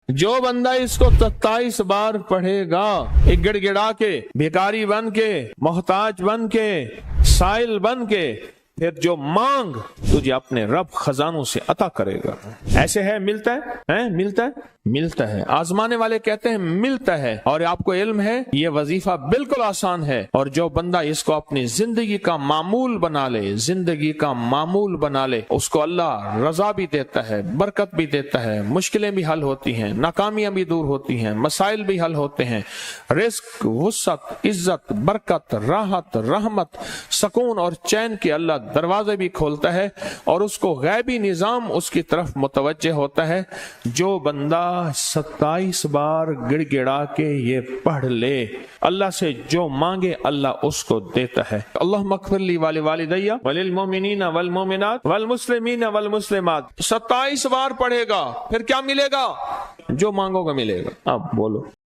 جو بندہ اس کو 27 بار پڑھے گا، ایک گڑ گڑا کے، بھیکاری بن کے، محتاج بن کے، سائل بن کے، پھر جو مانگ تجھے اپنے رب خزانوں سے عطا کرے گا۔ ایسے ہے ملتا ہے ملتا ہے ملتا ہے۔ آزمانے والے کہتے ہیں ملتا ہے، اور آپ کو علم ہے یہ وظیفہ بالکل آسان ہے، اور جو بندہ اس کو اپنی زندگی کا معمول بنا لے، زندگی کا معمول بنا لے، اس کو اللہ رضا بھی دیتا ہے، برکت بھی دیتا ہے، مشکلیں بھی حل ہوتی ہیں، ناکامیاں بھی دور ہوتی ہیں، مسائل بھی حل ہوتے ہیں، رزق، وسعت، عزت، برکت، راحت، رحمت، سکون اور چین کے اللہ دروازے بھی کھولتا ہے، اور اس کو غیبی نظام اس کی طرف متوجہ ہوتا ہے۔ جو بندہ 27 بار گڑ گڑا کے یہ پڑھ لے، اللہ سے جو مانگے اللہ اس کو دیتا ہے۔ اللہم اغفر لی ولوالدی وللمؤمنین والمؤمنات والمسلمین والمسلمات 27 بار پڑھے گا، پھر کیا ملے گا؟ جو مانگو گا ملے گا۔ اب بولو۔